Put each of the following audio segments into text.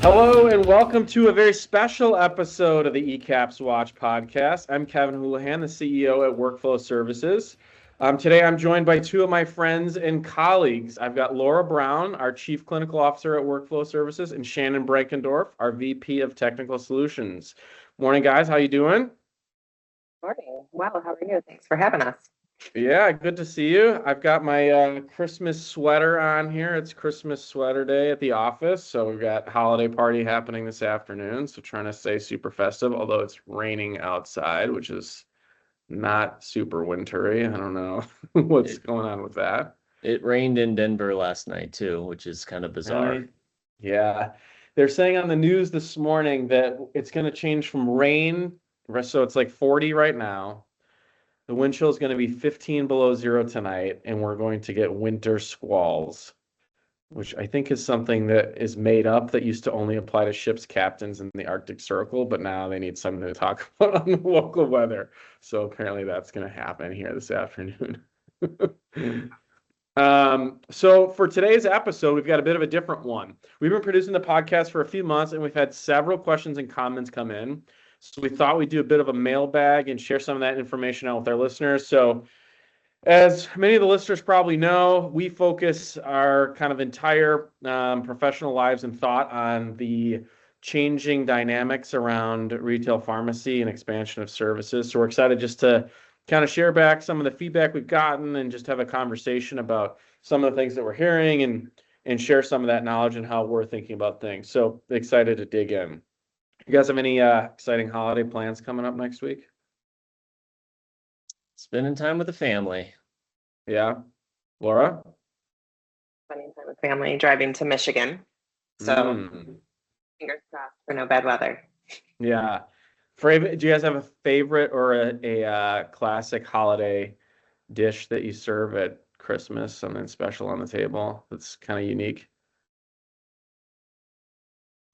Hello and welcome to a very special episode of the ECAPS Watch Podcast. I'm Kevin Houlihan, the CEO at Workflow Services. Today I'm joined by two of my friends and colleagues. I've got Laura Brown, our Chief Clinical Officer at Workflow Services, and Shannon Brenkendorff, our VP of Technical Solutions. Morning, guys. How you doing? Morning. Well, how are you? Thanks for having us. Yeah, good to see you. I've got my Christmas sweater on here. It's Christmas sweater day at the office, so we've got holiday party happening this afternoon. So trying to stay super festive, although it's raining outside, which is not super wintry. I don't know what's going on with that. It rained in Denver last night too, which is kind of bizarre. Yeah. They're saying on the news this morning that it's going to change from rain, so it's like 40 right now. The wind chill is going to be 15 below zero tonight, and we're going to get winter squalls, which I think is something that is made up that used to only apply to ships' captains in the Arctic Circle, but now they need something to talk about on the local weather. So apparently that's going to happen here this afternoon. So for today's episode, we've got a bit of a different one. We've been producing the podcast for a few months, and we've had several questions and comments come in. So we thought we'd do a bit of a mailbag and share some of that information out with our listeners. So as many of the listeners probably know, we focus our kind of entire professional lives and thought on the changing dynamics around retail pharmacy and expansion of services. So we're excited just to kind of share back some of the feedback we've gotten and just have a conversation about some of the things that we're hearing and share some of that knowledge and how we're thinking about things. So excited to dig in. You guys have any exciting holiday plans coming up next week? Spending time with the family. Yeah. Laura? Spending time with family, driving to Michigan. So fingers crossed for no bad weather. Yeah. Do you guys have a favorite or a classic holiday dish that you serve at Christmas? Something special on the table that's kind of unique?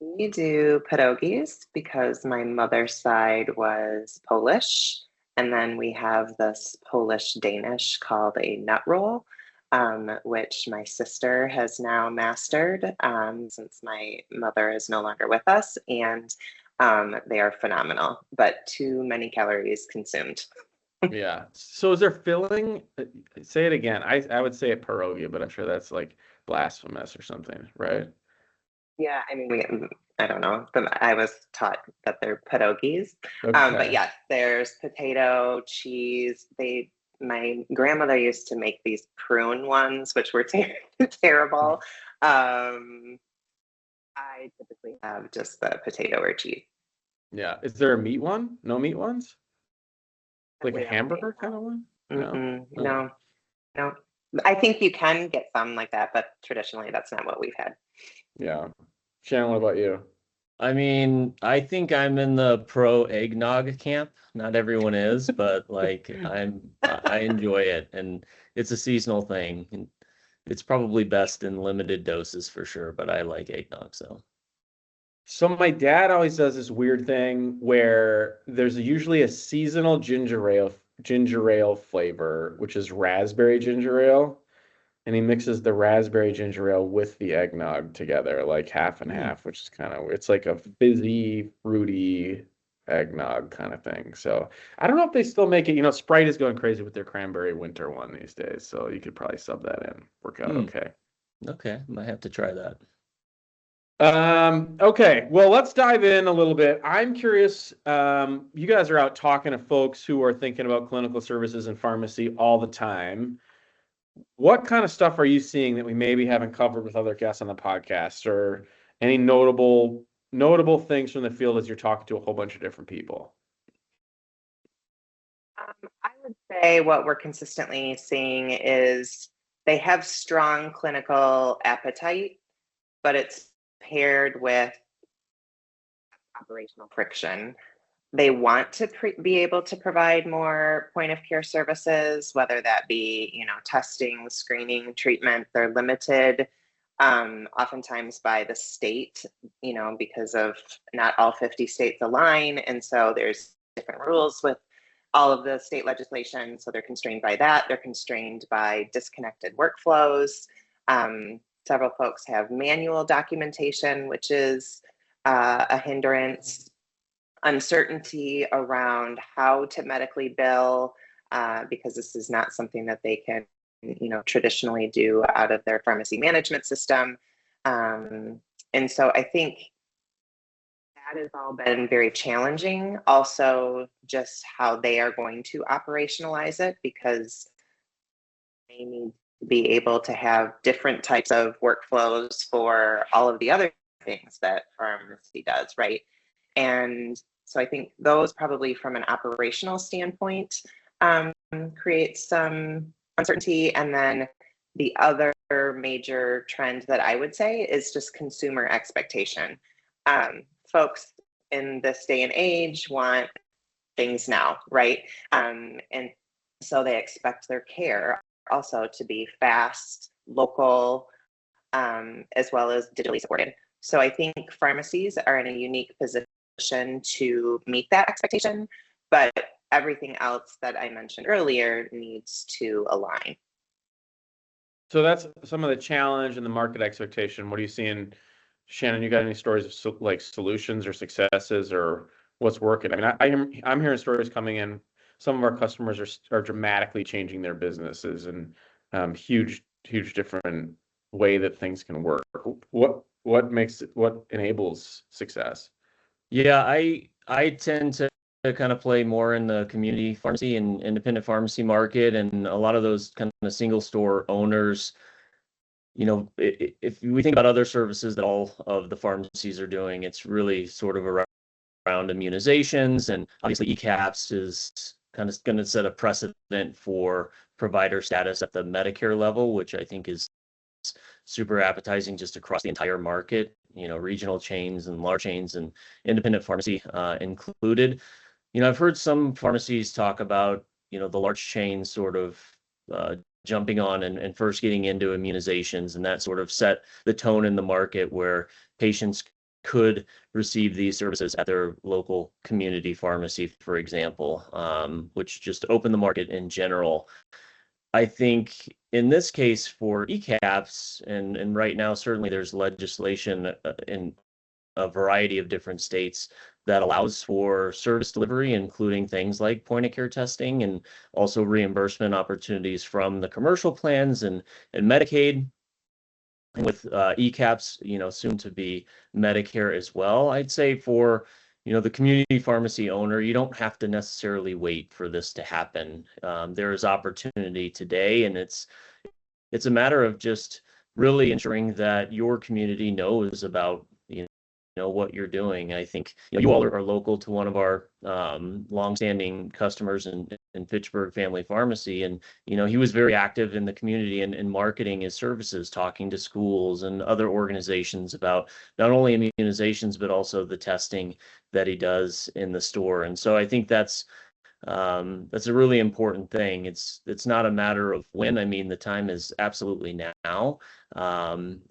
We do pierogies because my mother's side was Polish. And then we have this Polish-Danish called a nut roll, which my sister has now mastered since my mother is no longer with us. And they are phenomenal, but too many calories consumed. Yeah. So is there filling? Say it again. I would say a pierogi, but I'm sure that's like blasphemous or something, right? Yeah, I mean, I don't know. I was taught that they're pierogies. Okay. But yes, there's potato, cheese. My grandmother used to make these prune ones, which were terrible. I typically have just the potato or cheese. Yeah. Is there a meat one? No meat ones? Like a We don't hamburger make kind of one? No. I think you can get some like that, but traditionally that's not what we've had. Yeah. Shannon, what about you? I mean, I think I'm in the pro eggnog camp. Not everyone is, but like I enjoy it, and it's a seasonal thing. And it's probably best in limited doses for sure, but I like eggnog. So my dad always does this weird thing where there's usually a seasonal ginger ale flavor, which is raspberry ginger ale. And he mixes the raspberry ginger ale with the eggnog together, like half and half, which is it's like a fizzy, fruity eggnog kind of thing. So I don't know if they still make it. Sprite is going crazy with their cranberry winter one these days. So you could probably sub that in, work out okay. Okay, might have to try that. Okay, well, let's dive in a little bit. I'm curious, you guys are out talking to folks who are thinking about clinical services and pharmacy all the time. What kind of stuff are you seeing that we maybe haven't covered with other guests on the podcast, or any notable things from the field as you're talking to a whole bunch of different people? I would say what we're consistently seeing is they have strong clinical appetite, but it's paired with operational friction. They want to be able to provide more point of care services, whether that be, testing, screening, treatment. They're limited oftentimes by the state, because of not all 50 states align. And so there's different rules with all of the state legislation. So they're constrained by that. They're constrained by disconnected workflows. Several folks have manual documentation, which is a hindrance, uncertainty around how to medically bill, because this is not something that they can, traditionally do out of their pharmacy management system. And so I think that has all been very challenging. Also, just how they are going to operationalize it, because they need to be able to have different types of workflows for all of the other things that pharmacy does, right? And so I think those probably from an operational standpoint create some uncertainty. And then the other major trend that I would say is just consumer expectation. Folks in this day and age want things now, right? And so they expect their care also to be fast, local, as well as digitally supported. So I think pharmacies are in a unique position to meet that expectation, but everything else that I mentioned earlier needs to align. So that's some of the challenge and the market expectation. What are you seeing, Shannon? You got any stories of like solutions or successes or what's working? I mean, I'm hearing stories coming in. Some of our customers are dramatically changing their businesses and huge different way that things can work. What enables success? Yeah, I tend to kind of play more in the community pharmacy and independent pharmacy market, and a lot of those kind of single store owners, if we think about other services that all of the pharmacies are doing, it's really sort of around immunizations, and obviously ECAPS is kind of going to set a precedent for provider status at the Medicare level, which I think is super appetizing just across the entire market, regional chains and large chains and independent pharmacy included. I've heard some pharmacies talk about, the large chains sort of jumping on and first getting into immunizations, and that sort of set the tone in the market where patients could receive these services at their local community pharmacy, for example, which just opened the market in general. I think in this case for ECAPS, and right now certainly there's legislation in a variety of different states that allows for service delivery, including things like point of care testing and also reimbursement opportunities from the commercial plans and Medicaid. And with ECAPS, soon to be Medicare as well. I'd say for the community pharmacy owner, you don't have to necessarily wait for this to happen. There is opportunity today, and it's a matter of just really ensuring that your community knows about what you're doing. I think you all are local to one of our longstanding customers in Fitchburg Family Pharmacy, and he was very active in the community and marketing his services, talking to schools and other organizations about not only immunizations but also the testing that he does in the store. And so I think that's a really important thing. It's not a matter of when. I mean, the time is absolutely now, and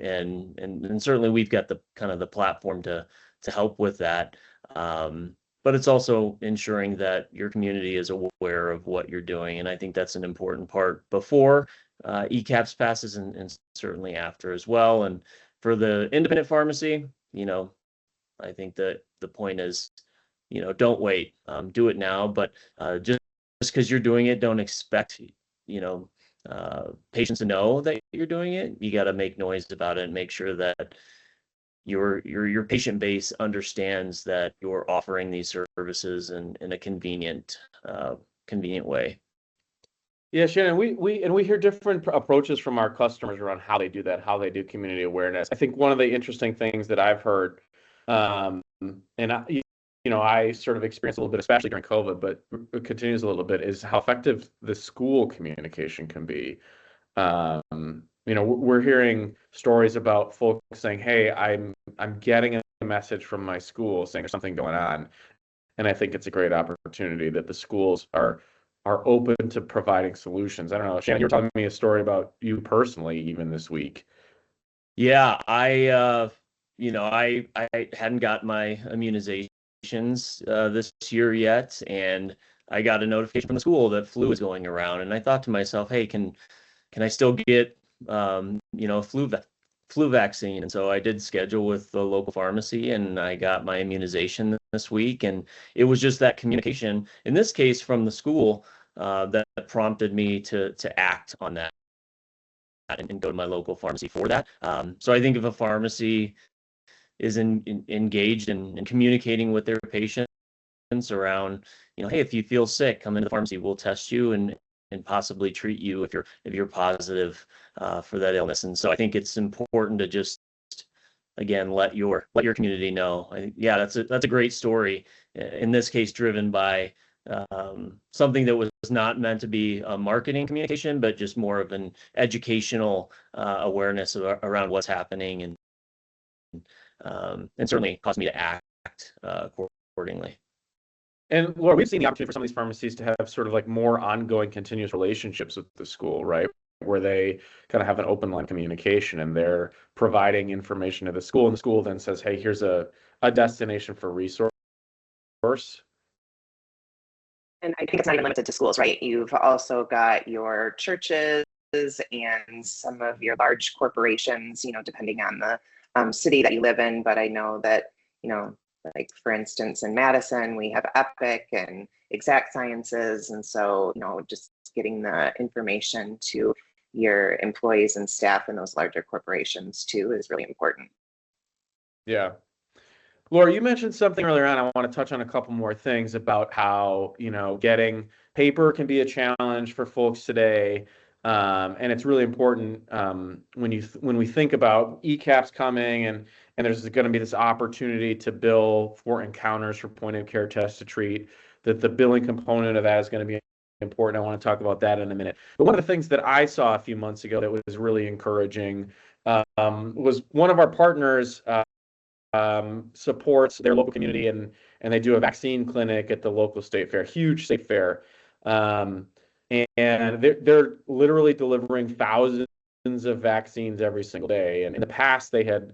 certainly we've got the kind of the platform to help with that. But it's also ensuring that your community is aware of what you're doing, and I think that's an important part before ECAPS passes, and certainly after as well. And for the independent pharmacy, I think that the point is, don't wait, do it now. But just because you're doing it, don't expect, patients to know that you're doing it. You got to make noise about it and make sure that your patient base understands that you're offering these services in a convenient way. Yeah, Shannon, we hear different approaches from our customers around how they do that, how they do community awareness. I think one of the interesting things that I've heard, and I sort of experienced a little bit, especially during COVID, but it continues a little bit, is how effective the school communication can be. We're hearing stories about folks saying, "Hey, I'm getting a message from my school saying there's something going on," and I think it's a great opportunity that the schools are open to providing solutions. I don't know, Shannon, you were telling me a story about you personally, even this week. Yeah, I hadn't got my immunizations this year yet, and I got a notification from the school that flu is going around, and I thought to myself, hey, can I still get a flu flu vaccine. And so I did schedule with the local pharmacy and I got my immunization this week. And it was just that communication, in this case from the school, that prompted me to act on that and go to my local pharmacy for that. So I think if a pharmacy is engaged in communicating with their patients around, hey, if you feel sick, come into the pharmacy, we'll test you and possibly treat you if you're positive for that illness. And so I think it's important to just, again, let your community know. That's a great story. In this case, driven by something that was not meant to be a marketing communication, but just more of an educational awareness around what's happening, and certainly caused me to act accordingly. And Laura, we've seen the opportunity for some of these pharmacies to have sort of like more ongoing continuous relationships with the school, right? Where they kind of have an open line communication and they're providing information to the school, and the school then says, hey, here's a destination for resource. And I think it's not even limited to schools, right? You've also got your churches and some of your large corporations, depending on the city that you live in. But I know that, like for instance, in Madison, we have Epic and Exact Sciences. And so, just getting the information to your employees and staff in those larger corporations too is really important. Yeah. Laura, you mentioned something earlier on. I want to touch on a couple more things about how, getting paper can be a challenge for folks today. And it's really important when we think about ECAPS coming and there's going to be this opportunity to bill for encounters for point of care tests to treat, that the billing component of that is going to be important. I want to talk about that in a minute. But one of the things that I saw a few months ago that was really encouraging was one of our partners supports their local community, and they do a vaccine clinic at the local state fair, huge state fair. And they're literally delivering thousands of vaccines every single day. And in the past, they had,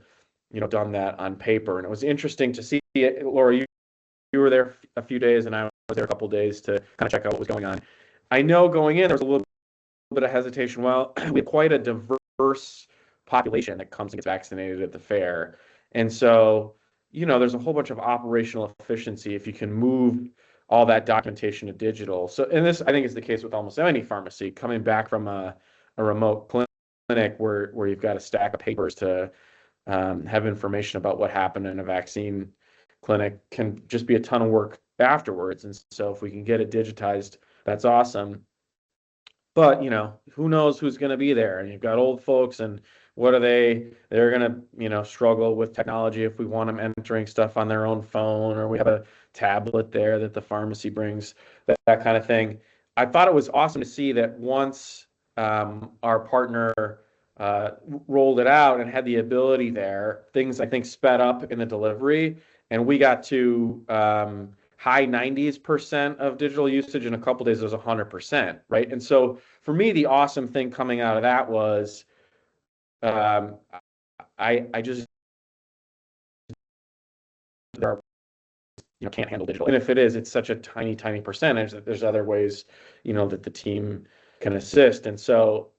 done that on paper. And it was interesting to see it. Laura, you were there a few days, and I was there a couple of days to kind of check out what was going on. I know going in, there was a little bit of hesitation. Well, we have quite a diverse population that comes and gets vaccinated at the fair. And so, there's a whole bunch of operational efficiency if you can move all that documentation to digital. So, and this, I think, is the case with almost any pharmacy coming back from a remote clinic where you've got a stack of papers to have information about what happened in a vaccine clinic can just be a ton of work afterwards. And so if we can get it digitized, that's awesome. But, who knows who's going to be there? And you've got old folks, and what are they're going to, struggle with technology if we want them entering stuff on their own phone, or we have a tablet there that the pharmacy brings, that kind of thing. I thought it was awesome to see that once our partner rolled it out and had the ability there, things, I think, sped up in the delivery, and we got to high 90% of digital usage. In a couple of days, it was 100%, right? And so for me, the awesome thing coming out of that was I just can't handle digital. And if it is, it's such a tiny percentage that there's other ways, that the team can assist. And so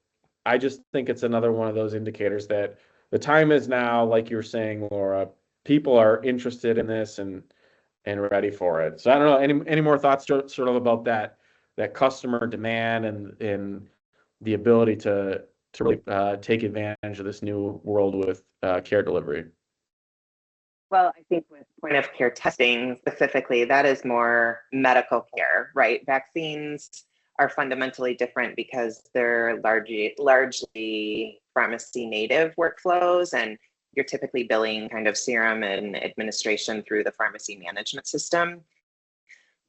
I just think it's another one of those indicators that the time is now, like you were saying, Laura, people are interested in this and ready for it. So I don't know, any more thoughts sort of about that customer demand and the ability to really take advantage of this new world with care delivery? Well, I think with point of care testing specifically, that is more medical care, right? Vaccines are fundamentally different because they're largely pharmacy native workflows, and you're typically billing kind of serum and administration through the pharmacy management system.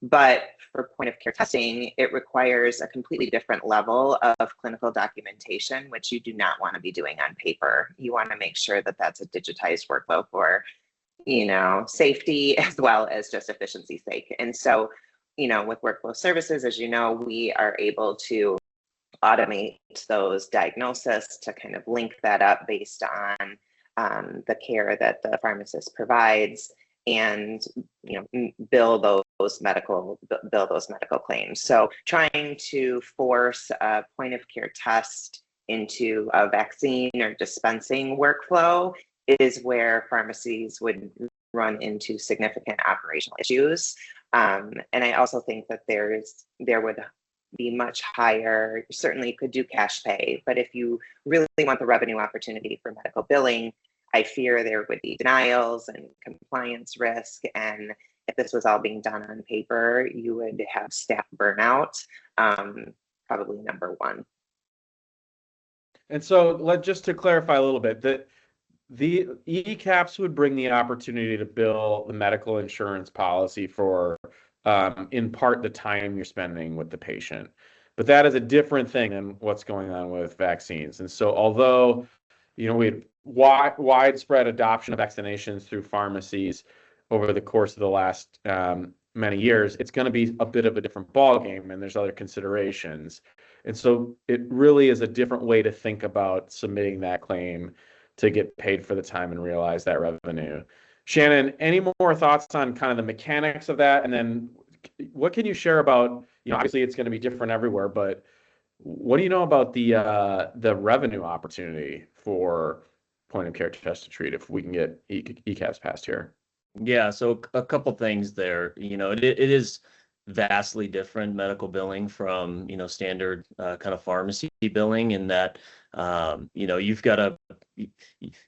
But for point of care testing, it requires a completely different level of clinical documentation, which you do not want to be doing on paper. You want to make sure that that's a digitized workflow for, safety as well as just efficiency's sake. And so, with workflow services, as you know, we are able to automate those diagnoses to kind of link that up based on the care that the pharmacist provides, and bill those medical claims. So trying to force a point of care test into a vaccine or dispensing workflow is where pharmacies would run into significant operational issues. And I also think that there would be much higher, certainly you could do cash pay, but if you really want the revenue opportunity for medical billing, I fear there would be denials and compliance risk. And if this was all being done on paper, you would have staff burnout, probably number one. And so just to clarify a little bit, that the ECAPS would bring the opportunity to bill the medical insurance policy for, in part, the time you're spending with the patient. But that is a different thing than what's going on with vaccines. And so although, we had widespread adoption of vaccinations through pharmacies over the course of the last many years, it's going to be a bit of a different ballgame, and there's other considerations. And so it really is a different way to think about submitting that claim to get paid for the time and realize that revenue. Shannon, any more thoughts on kind of the mechanics of that? And then what can you share about, obviously it's going to be different everywhere, but what do you know about the revenue opportunity for point of care test to treat if we can get ECAPS passed here? Yeah, so a couple things there. It is vastly different medical billing from, standard kind of pharmacy billing, in that, you've got to,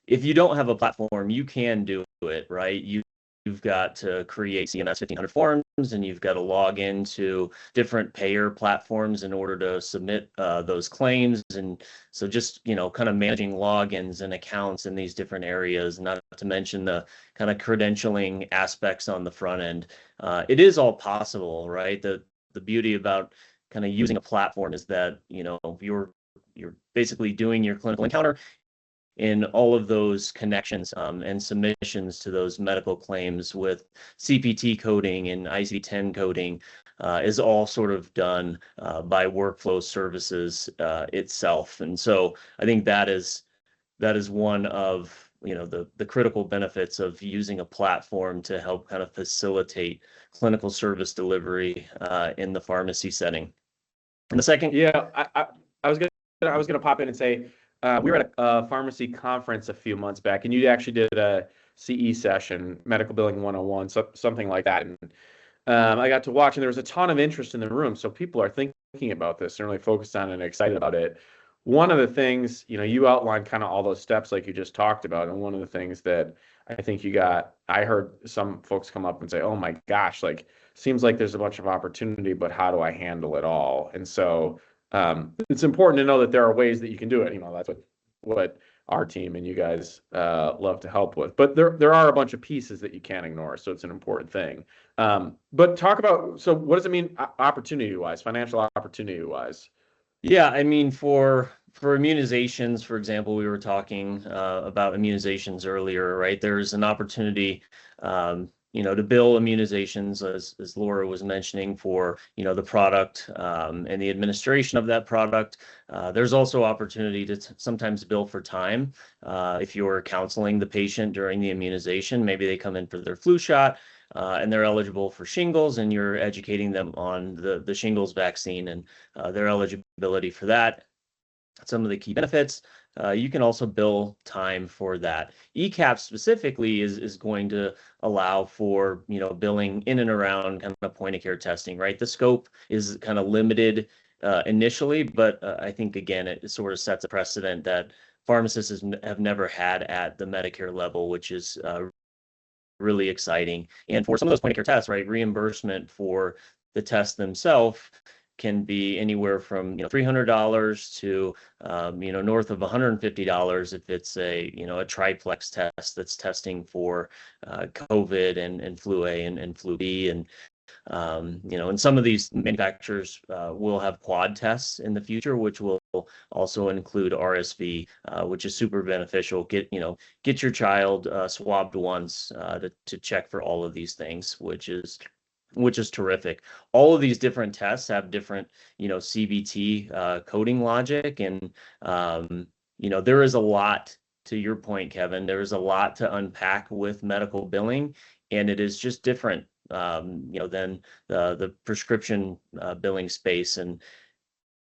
if you don't have a platform, you can do it, right? You've got to create CMS 1500 forms, and you've got to log into different payer platforms in order to submit those claims. And so just, kind of managing logins and accounts in these different areas, not to mention the kind of credentialing aspects on the front end. It is all possible, right? The beauty about kind of using a platform is that, you're basically doing your clinical encounter in all of those connections and submissions to those medical claims with CPT coding and ICD-10 coding is all sort of done by Workflow Services itself. And so I think that is one of the critical benefits of using a platform to help kind of facilitate clinical service delivery in the pharmacy setting. And the second, I was gonna pop in and say, we were at a pharmacy conference a few months back, and you actually did a CE session, Medical Billing 101, something like that. And I got to watch, and there was a ton of interest in the room. So people are thinking about this, and really focused on it and excited about it. One of the things, you outlined kind of all those steps like you just talked about. And one of the things that I think I heard some folks come up and say, oh my gosh, seems like there's a bunch of opportunity, but how do I handle it all? And so it's important to know that there are ways that you can do it. That's what our team and you guys love to help with. But there are a bunch of pieces that you can't ignore, so it's an important thing. But talk about, so what does it mean opportunity-wise, financial opportunity-wise? Yeah, I mean, for immunizations, for example, we were talking about immunizations earlier, right? There's an opportunity to bill immunizations, as Laura was mentioning, for, the product and the administration of that product. There's also opportunity to sometimes bill for time. If you're counseling the patient during the immunization, maybe they come in for their flu shot and they're eligible for shingles, and you're educating them on the shingles vaccine and their eligibility for that. Some of the key benefits. You can also bill time for that. ECAPS specifically is going to allow for, billing in and around kind of point of care testing, right? The scope is kind of limited initially, but I think, again, it sort of sets a precedent that pharmacists have never had at the Medicare level, which is really exciting. And for some of those point of care tests, right, reimbursement for the tests themselves can be anywhere from $300 to north of $150 if it's a triplex test that's testing for COVID and flu A and flu B, and and some of these manufacturers will have quad tests in the future, which will also include RSV, which is super beneficial. Get your child swabbed once to check for all of these things, which is terrific. All of these different tests have different, CBT coding logic. And, there is a lot, to your point, Kevin, there is a lot to unpack with medical billing, and it is just different, than the prescription billing space. And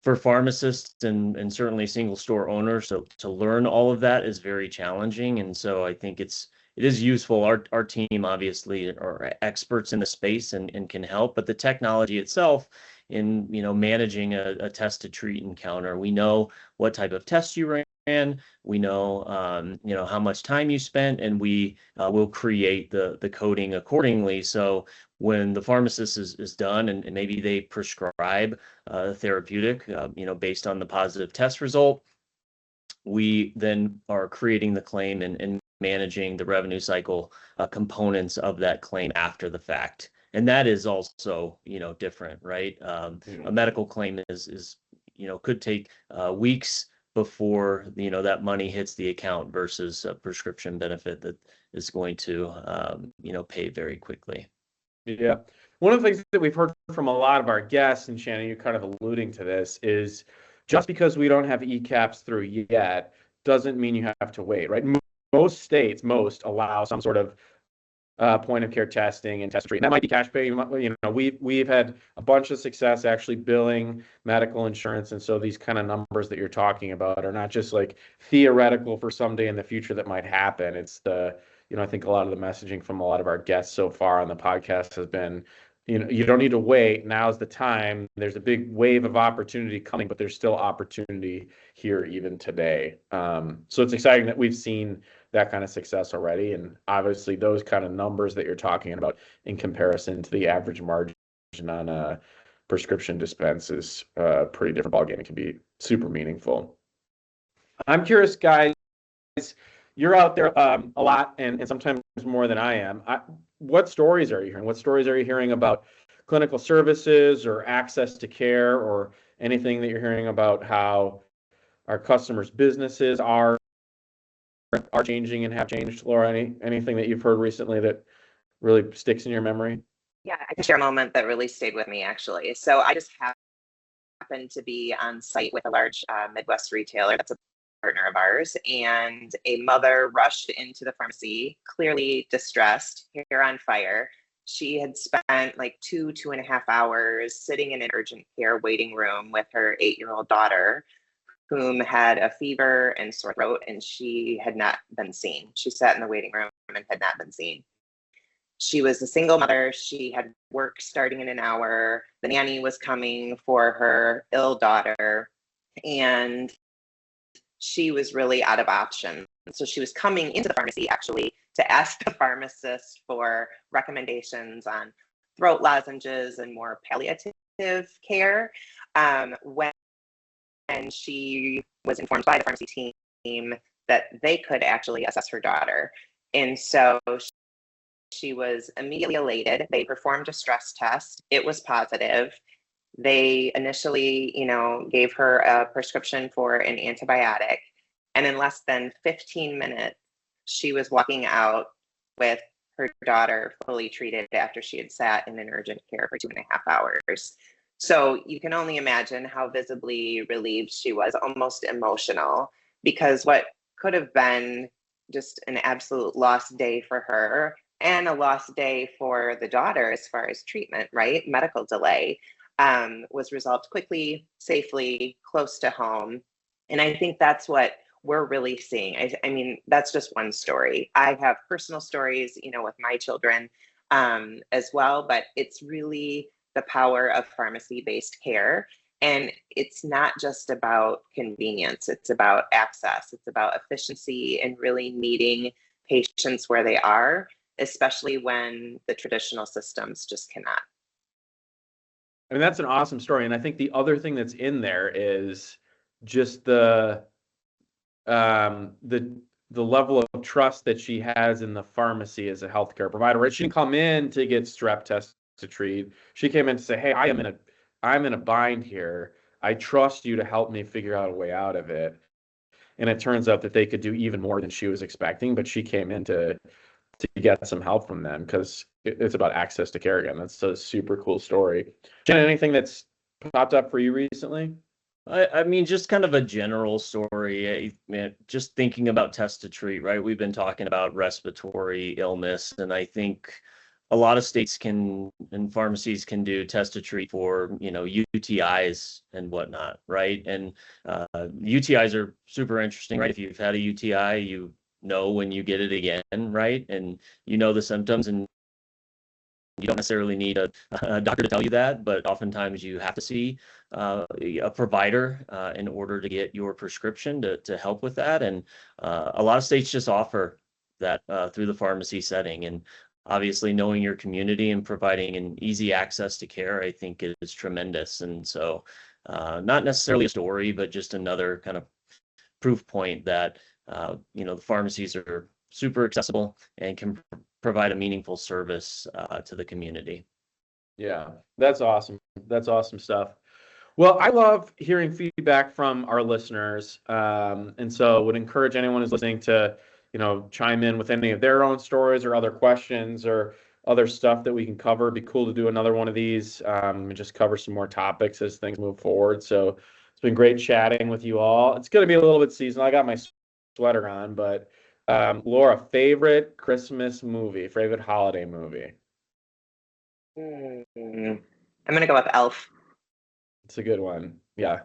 for pharmacists and certainly single store owners, so to learn all of that is very challenging. And so I think it is useful. Our team obviously are experts in the space and can help, but the technology itself in managing a test to treat encounter, we know what type of test you ran, we know how much time you spent, and we will create the coding accordingly. So when the pharmacist is done and maybe they prescribe a therapeutic, based on the positive test result, we then are creating the claim and managing the revenue cycle components of that claim after the fact. And that is also, different, right? A medical claim is could take weeks before, that money hits the account versus a prescription benefit that is going to, pay very quickly. Yeah. One of the things that we've heard from a lot of our guests, and Shannon, you're kind of alluding to this, is just because we don't have ECAPS through yet doesn't mean you have to wait, right? Most states allow some sort of point of care testing and test treat. That might be cash pay. We've had a bunch of success actually billing medical insurance, and so these kind of numbers that you're talking about are not just like theoretical for someday in the future that might happen. It's I think a lot of the messaging from a lot of our guests so far on the podcast has been, you don't need to wait. Now's the time. There's a big wave of opportunity coming, but there's still opportunity here even today. So it's exciting that we've seen that kind of success already. And obviously those kind of numbers that you're talking about in comparison to the average margin on a prescription dispense is a pretty different ballgame. It can be super meaningful. I'm curious, guys, you're out there a lot and sometimes more than I am. What stories are you hearing? What stories are you hearing about clinical services or access to care, or anything that you're hearing about how our customers' businesses are changing and have changed? Laura, anything that you've heard recently that really sticks in your memory? Yeah, I can share a moment that really stayed with me, actually. So I just happened to be on site with a large Midwest retailer that's a partner of ours, and a mother rushed into the pharmacy, clearly distressed, hair on fire. She had spent like 2.5 hours sitting in an urgent care waiting room with her 8-year-old daughter, whom had a fever and sore throat, and she had not been seen. She sat in the waiting room and had not been seen. She was a single mother. She had work starting in an hour. The nanny was coming for her ill daughter, and she was really out of options. So she was coming into the pharmacy actually to ask the pharmacist for recommendations on throat lozenges and more palliative care. When she was informed by the pharmacy team that they could actually assess her daughter. And so she was immediately elated. They performed a stress test. It was positive. They initially, gave her a prescription for an antibiotic. And in less than 15 minutes, she was walking out with her daughter fully treated after she had sat in an urgent care for 2.5 hours. So you can only imagine how visibly relieved she was, almost emotional, because what could have been just an absolute lost day for her and a lost day for the daughter as far as treatment, right? Medical delay. Was resolved quickly, safely, close to home. And I think that's what we're really seeing. I mean, that's just one story. I have personal stories, with my children as well, but it's really the power of pharmacy-based care. And it's not just about convenience. It's about access. It's about efficiency and really meeting patients where they are, especially when the traditional systems just cannot. I mean, that's an awesome story. And I think the other thing that's in there is just the level of trust that she has in the pharmacy as a healthcare provider. Right? She didn't come in to get strep tests to treat. She came in to say, hey, I'm in a bind here. I trust you to help me figure out a way out of it. And it turns out that they could do even more than she was expecting, but she came in to get some help from them because it's about access to care again. That's a super cool story. Jen, anything that's popped up for you recently? I mean, just kind of a general story. Just thinking about test to treat, right? We've been talking about respiratory illness, and I think a lot of states can and pharmacies can do test to treat for, UTIs and whatnot, right? And UTIs are super interesting, right? If you've had a UTI, you know when you get it again, right? And you know the symptoms, and you don't necessarily need a doctor to tell you that, but oftentimes you have to see a provider in order to get your prescription to help with that. And a lot of states just offer that through the pharmacy setting. And obviously knowing your community and providing an easy access to care, I think is tremendous. And so not necessarily a story, but just another kind of proof point that, the pharmacies are super accessible and can provide a meaningful service to the community. Yeah, that's awesome. That's awesome stuff. Well, I love hearing feedback from our listeners, and so would encourage anyone who's listening to, chime in with any of their own stories or other questions or other stuff that we can cover. It'd be cool to do another one of these and just cover some more topics as things move forward. So it's been great chatting with you all. It's going to be a little bit seasonal. I got my sweater on, but Laura, favorite Christmas movie, favorite holiday movie? I'm going to go with Elf. It's a good one. Yeah.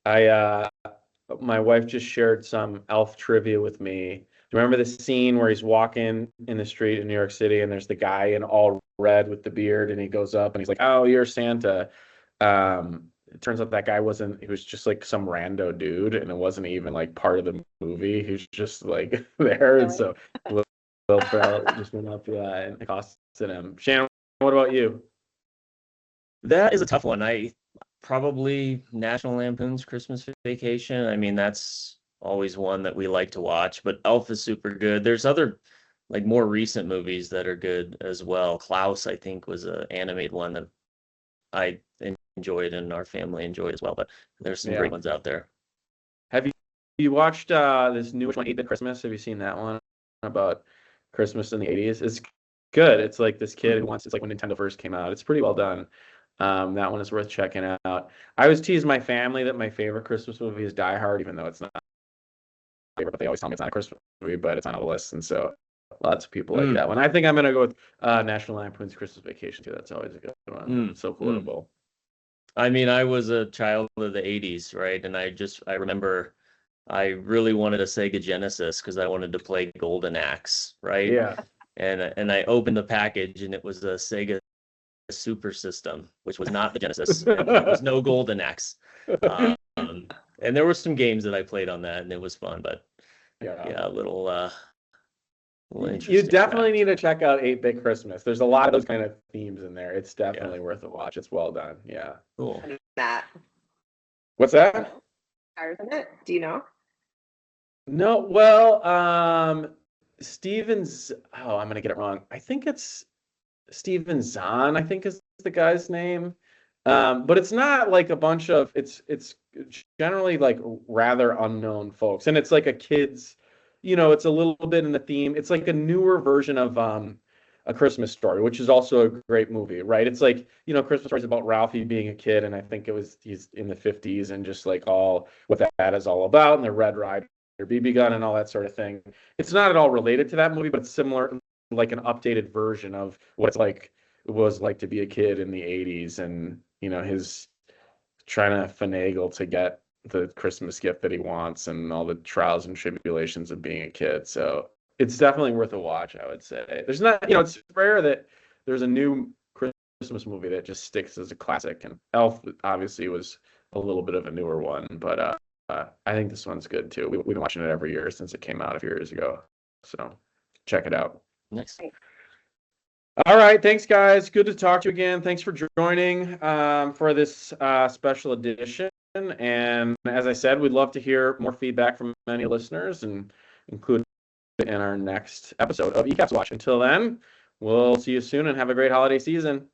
My wife just shared some Elf trivia with me. Do you remember the scene where he's walking in the street in New York City and there's the guy in all red with the beard and he goes up and he's like, "Oh, you're Santa." It turns out that guy he was just like some rando dude, and it wasn't even like part of the movie. He was just like there. And so Will Ferrell just went up and accosted him. Shannon, what about you? That is a tough one. I probably National Lampoon's Christmas Vacation. I mean, that's always one that we like to watch, but Elf is super good. There's other like more recent movies that are good as well. Klaus, I think, was an animated one that I enjoyed and our family enjoyed as well, but there's some great ones out there. Have you watched this newest one, 8-Bit Christmas? Have you seen that one about Christmas in the 80s? It's good. It's like this kid who it's like when Nintendo first came out. It's pretty well done. That one is worth checking out. I always tease my family that my favorite Christmas movie is Die Hard, even though it's not my favorite, but they always tell me it's not a Christmas movie, but it's on a list, and so lots of people like that one. I think I'm gonna go with National Lampoon's Christmas Vacation too. That's always a good one. So quotable. I mean, I was a child of the 80s, right? And I remember I really wanted a Sega Genesis because I wanted to play Golden Axe, right? Yeah. And I opened the package and it was a Sega Super System, which was not the Genesis. There was no Golden Axe. And there were some games that I played on that and it was fun, but a little interesting. You definitely need to check out 8-Bit Christmas. There's a lot of those kind of themes in there. It's definitely worth a watch. It's well done. Yeah. Cool. That. What's that? Stars in it. Do you know? No. Well, Steven's. Oh, I'm gonna get it wrong. I think it's Steven Zahn. I think is the guy's name. But it's not like a bunch of. It's generally like rather unknown folks, and it's like a kid's. It's a little bit in the theme. It's like a newer version of A Christmas Story, which is also a great movie, right? It's like, Christmas Story is about Ralphie being a kid, and I think he's in the 50s and just like all what that is all about, and the Red Ryder BB gun and all that sort of thing. It's not at all related to that movie, but it's similar, like an updated version of what it was like to be a kid in the 80s, and his trying to finagle to get the Christmas gift that he wants and all the trials and tribulations of being a kid. So it's definitely worth a watch, I would say. There's not, it's rare that there's a new Christmas movie that just sticks as a classic, and Elf obviously was a little bit of a newer one, but I think this one's good too. We've been watching it every year since it came out a few years ago. So check it out. Nice. All right. Thanks, guys. Good to talk to you again. Thanks for joining for this special edition. And as I said, we'd love to hear more feedback from many listeners and include it in our next episode of ECAPS Watch. Until then, we'll see you soon and have a great holiday season.